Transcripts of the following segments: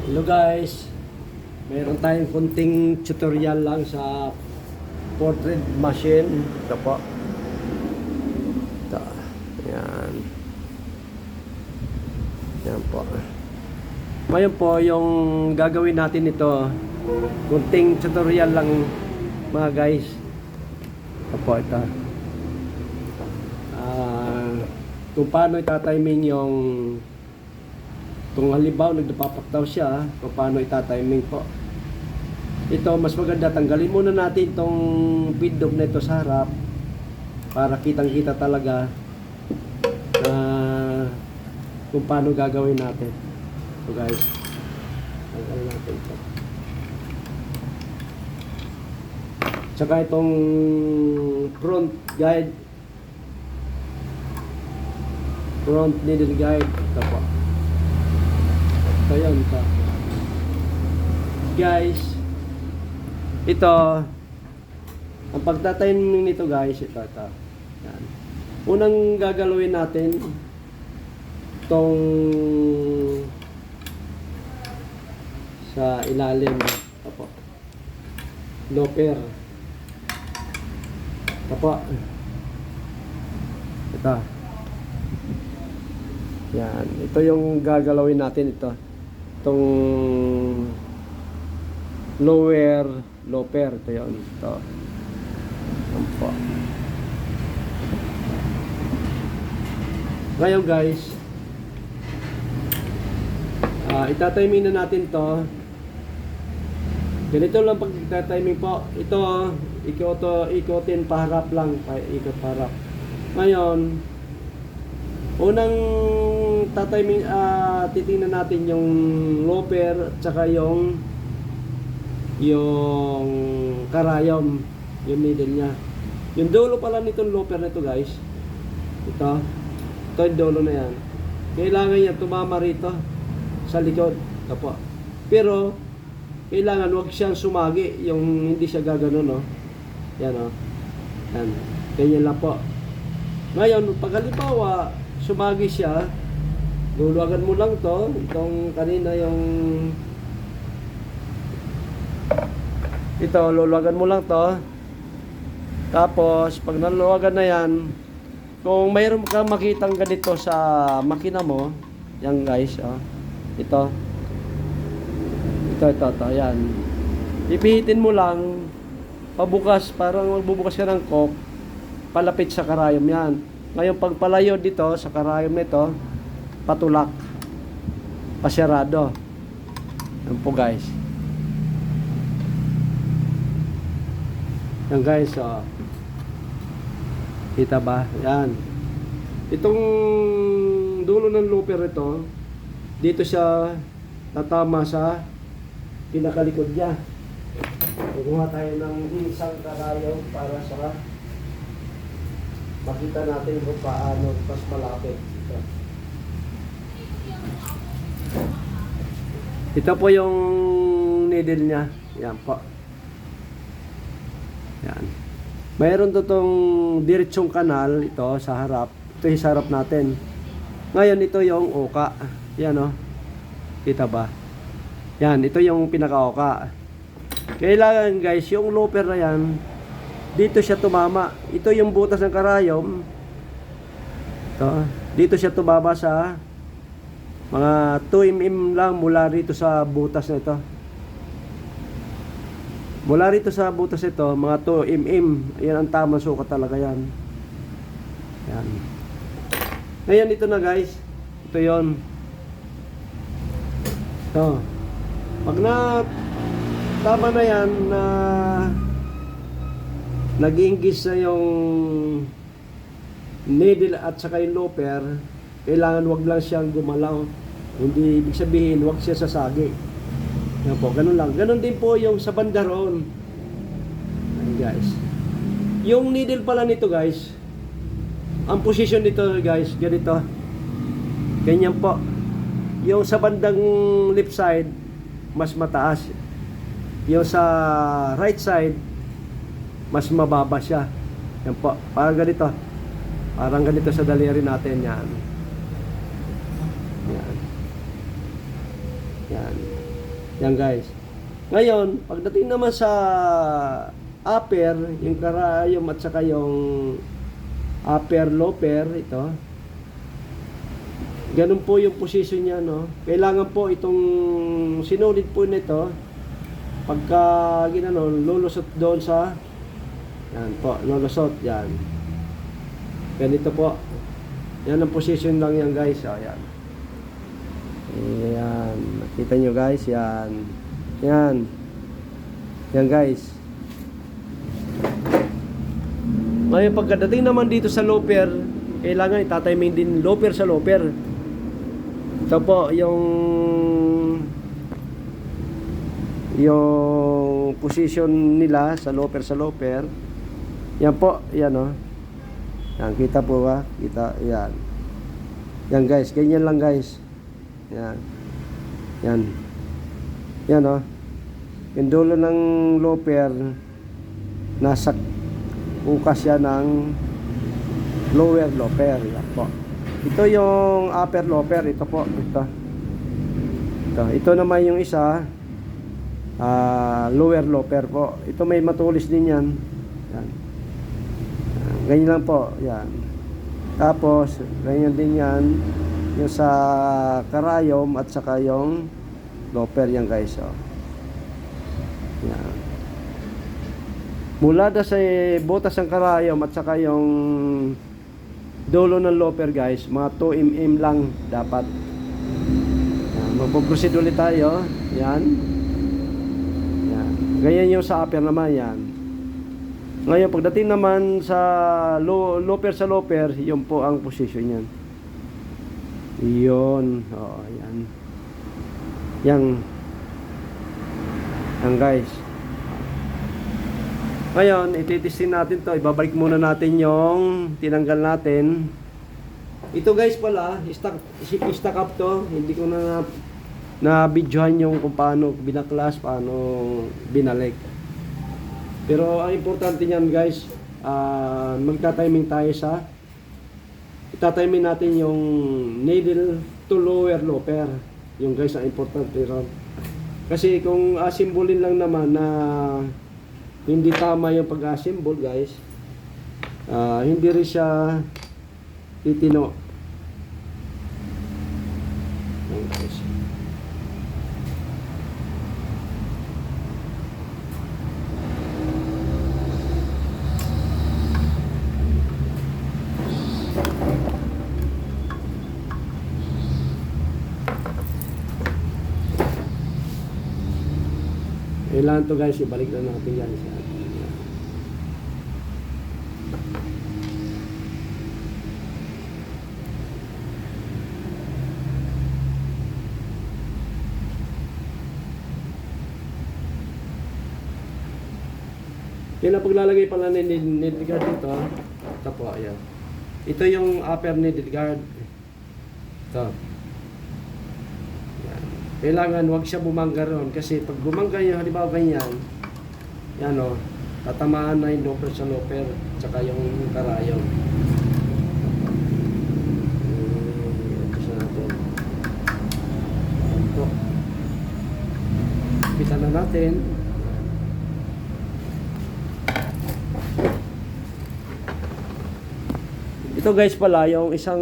Hello guys, mayroon tayong konting tutorial lang sa portrait machine. Ito po. Ito. Yan. Yan po. Ngayon po, yung gagawin natin ito, konting tutorial lang mga guys. Ito po, ito. Kung paano itatiming yung kung halimbawa nagpapaktaw siya, kung paano itatiming po. Ito, mas maganda, tanggalin muna natin itong feed knob na ito sa harap para kitang-kita talaga na kung paano gagawin natin. So guys, tanggalin natin ito. Tsaka itong front guide, front needle guide, ito po. Ayan ito. Guys, ito ang pagtatiming nito guys, ito. Yan. Unang gagalawin natin itong sa ilalim. Ito po. Loper. Ito po. Ito. Yan. Ito yung gagalawin natin ito. Itong loper, ito yun. Ito. Yan po. Ngayon guys, itatiming na natin to. Ganito lang pag itatiming po. Ito, ikotin paharap lang. Ikot paharap. Ngayon, unang tatiming, titingnan natin yung loper at saka yung karayom, yung needle niya. Yung dulo pala nitong loper nito guys, ito yung dulo na yan. Kailangan niya tumama rito sa likod. Ito po. Pero kailangan wag siyang sumagi, yung hindi siya gagano, no? Yan, o. Yan. Ganyan lang po. Ngayon, pag halimbawa sumagi siya, luluwagan mo lang to, itong kanina yung ito, luluwagan mo lang to. Tapos pag naluluwagan na yan, kung mayroon kang makitang ganito sa makina mo, yan guys, oh. Ito, yan. Ipihitin mo lang pabukas, parang magbubukas ka ng coke, palapit sa karayom yan. Ngayon pagpalayo dito sa karayom nito, patulak, pasyarado. Yan po guys. Yan guys, oh. Kita ba? Yan. Itong dulo ng looper ito, dito siya tatama sa pinakalikod niya. Kukuha tayo ng isang karayom para sa makita natin kung paano mas malapit. Ito po yung needle niya. Yan po. Yan. Mayroon to tong diretsong kanal ito sa harap. Ito yung sa harap natin. Ngayon ito yung oka. Yan, o. Kita ba? Yan, ito yung pinaka-oka. Kailangan guys, yung looper na yan, dito siya tumama. Ito yung butas ng karayom. Ito. Dito siya tumama sa mga 2 mm lang mula rito sa butas na ito. Mula rito sa butas ito, mga 2 mm. Ayan ang tamang sukat talaga yan. Yan. Ngayon ito na guys. Ito yon. Ito. Pag na tama na yan na nag-iingis na yung needle at saka yung looper, kailangan wag lang siyang gumalaw. Hindi ibig sabihin wag siya sasagi. Yan po, ganun lang. Ganun din po yung sa bandaron. Ayan guys. Yung needle pala nito guys, ang position nito guys, ganito. Ganyan po. Yung sa bandang left side, mas mataas. Yung sa right side, mas mababa siya. Yan po, parang ganito. Parang ganito sa daliri natin yan. Yan. Yan. Yan guys. Ngayon, pagdating naman sa upper, yung karayom at saka yung upper loper, ito. Ganun po yung position niya, no? Kailangan po itong sinulid po nito pagka ginano, lulusot doon sa yan po, lulusot yan. Ganito po. Yan ang position lang yan guys. O, yan. Ayan. Nakita nyo guys, yan. Yan. Yan guys. Ngayon pagkadating naman dito sa loper, kailangan itatimin din loper sa loper. Ito po yung position nila sa loper yan po, yan o. Yan, kita po ba? Kita, yan. Yan guys, ganyan lang guys. Yan. Yan. Yan o. Yung dulo ng loper, nasa ukas yan ng lower loper. Yan po. Ito yung upper loper. Ito po. Ito naman yung isa, lower loper po. Ito may matulis din yan. Yan. Ganyan lang po. Yan. Tapos, ganyan din yan. Yung sa karayom at saka yung loper yan guys. Oh. Yan. Mula na sa butas ng karayom at saka yung dulo ng loper guys, mga 2 mm lang dapat. Magpo-proceed ulit tayo. Yan. Yan. Ganyan yung sa upper naman yan. Ngayon pagdating naman sa loper sa loper, yun po ang position yan. Yun. Oh, yan. Yan guys. Ngayon, ititestin natin to. Ibabalik muna natin yung tinanggal natin. Ito guys pala, stock up to. Hindi ko na videohan yung kung paano binaklas, paano binalik. Pero ang importante niyan guys, magta-timing tayo sa itatiming natin yung needle to lower loper. Yung guys ang importante ron. Kasi kung asimbolin lang naman na hindi tama yung pag-assemble guys, hindi rin siya titino. Yan guys. Kailangan to guys, ibalik na natin yan sa atin. Yan ang paglalagay pala ng needle guard dito. Ito po, ayan. Ito yung upper needle guard. Ito. Kailangan wag siya bumangga ron kasi pag bumangga niya, halimbawa ganyan, yan o, tatamaan na yung loper sa loper tsaka yung karayom. Ito sa natin. Ito. Bitan na natin. Ito guys pala, yung isang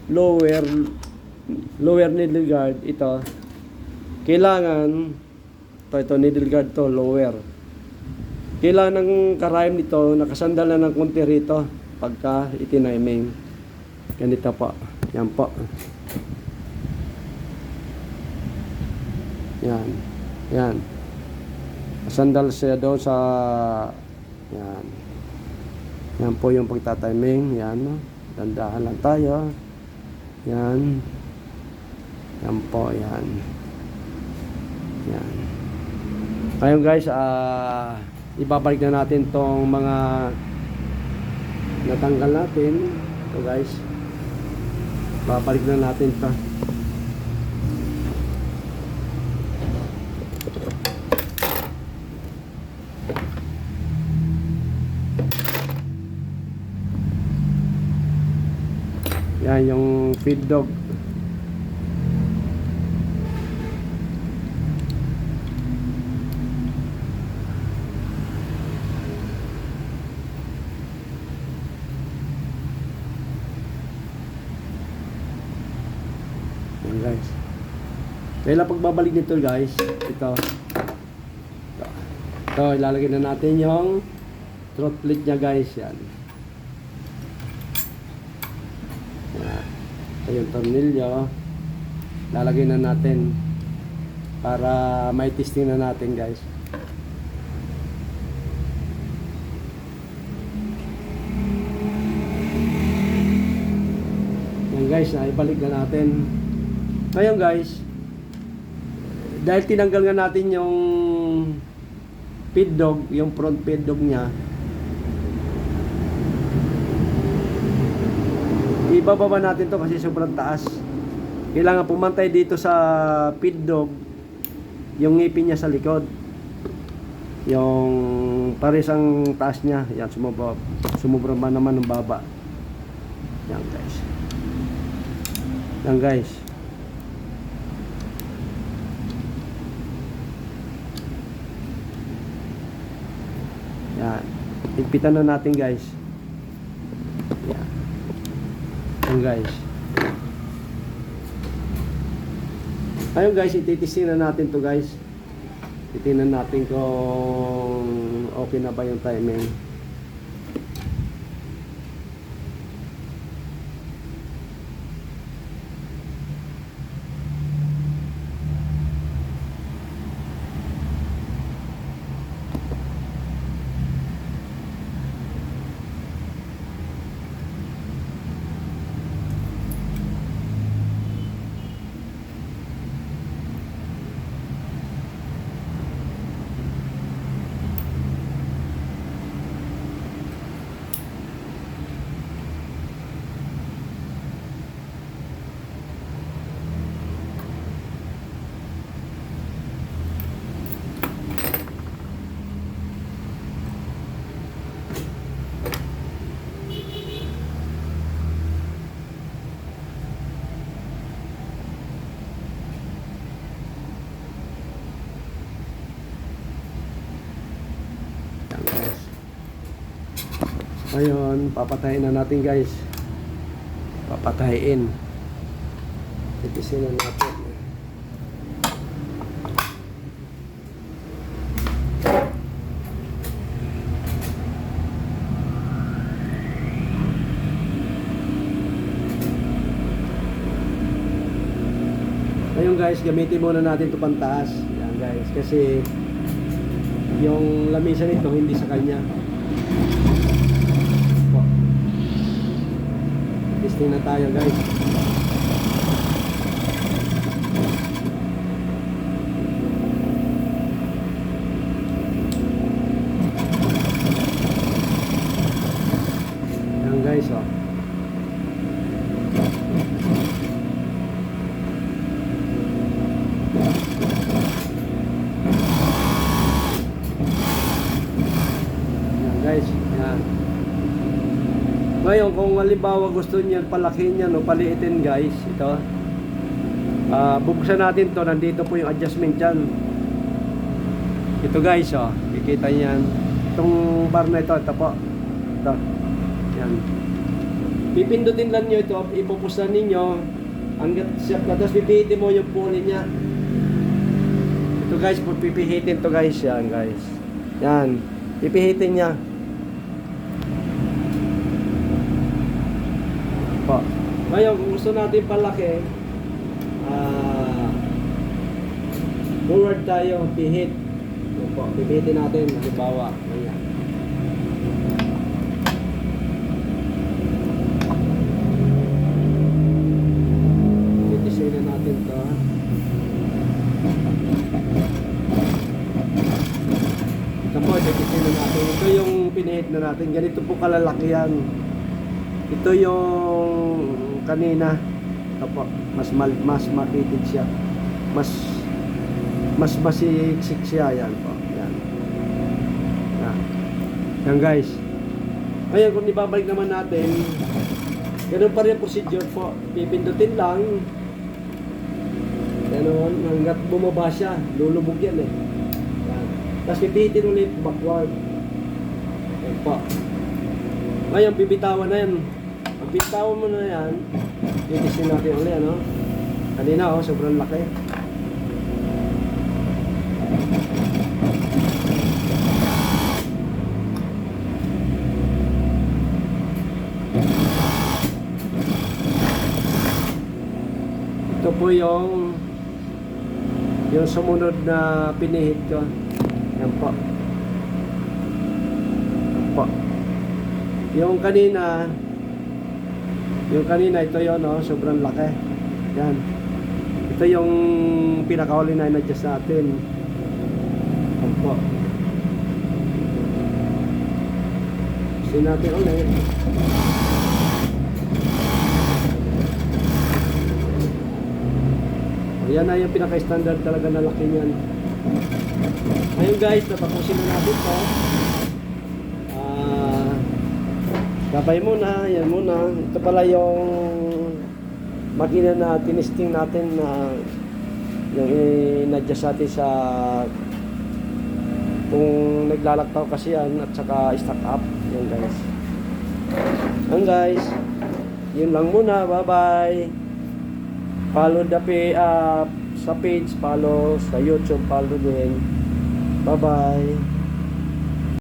lower needle guard, ito kailangan ito needle guard to lower, kailangan ng karayom nito nakasandal na ng konti rito pagka itiniming. Ganito po, yan po, yan kasandal siya doon sa yan po yung pagtatiming. Yan, dandahan lang tayo. Yan po, yan. Ngayon guys, ibabalik na natin tong mga natanggal natin. Ito guys, babalik na natin to. Yan yung feed dog. Kaya pagbabalik nito guys, ito. Ito, ilalagay na natin yung throat plate niya guys. Yan. Yan. Ito yung tornilyo. Lalagay na natin para may testing na natin guys. Yan guys, ibalik na natin. Ngayon guys, dahil tinanggal nga natin yung feed dog, yung front feed dog niya, ibababa natin to kasi sobrang taas. Kailangan pumantay dito sa feed dog yung ngipin niya sa likod, yung pares ang taas niya. Yan, sumubra ba naman ng baba. Yan guys, yan guys. Yan. Higpitan na natin guys. Yan. Yan guys. Ayun guys, ititesting na natin to guys. Titingnan natin kung okay na ba yung timing. Ngayon, papatayin na natin guys. Papatayin. Titisin na natin. Ngayon guys, gamitin muna natin ito pantaas. Yan guys, kasi yung lamisa nito hindi sa kanya. Testing na tayo guys. Yan guys, oh. Yan guys, yan. Ngayon, kung halimbawa gusto niyo palakihin yan o paliitin guys, ito. Bubuksan natin to. Nandito po yung adjustment dyan. Ito guys, oh. Kikita niyan. Itong bar na ito po. Ito. Yan. Pipindutin lang nyo ito. Ipupusan ninyo hanggat siya. Tapos pipihitin mo yung pulley niya. Ito guys, pipihitin to guys. Yan guys. Yan. Pipihitin niya. Po. Ngayon, kung gusto natin palaki, forward tayo, pihit. Po, pipihitin natin, halimbawa, ganyan. Titisin na natin to. Ito po, titisin na natin. Ito yung pinihit na natin. Ganito po kalalaki yan. Ito yung kanina. Ito po, mas matitid siya. Mas masiksik siya. Yan po. Yan. Yan guys. Ngayon, kung ibabalik naman natin, ganun pa rin ang procedure po. Pipindutin lang. Ganun, hanggat bumaba siya. Lulubog yan eh. Yan. Tapos pipihitin ulit backward. Yan po. Ngayon, bibitawan na yan. Pag bitawan mo na yan, titisin natin ulit, ano? Kanina, oh, sobrang laki. po yung sumunod na pinihit ko. Yan po. Yan po. Yung kanina ito yun, no? Sobrang laki. Yan. Ito yung pinakahuli na in-adjust natin. Yan po. Gusto natin ulit. Yan na yung pinaka-standard talaga na laki niyan. Ngayon guys, natapusin na natin to. Gabay muna, yan muna. Ito pala yung makina na tinisting natin na yung in-adjust natin sa kung naglalaktaw kasi yan at saka stack up. Yan guys. Yan guys. Yun lang muna. Bye-bye. Follow sa page, follow sa YouTube, follow din. Bye-bye.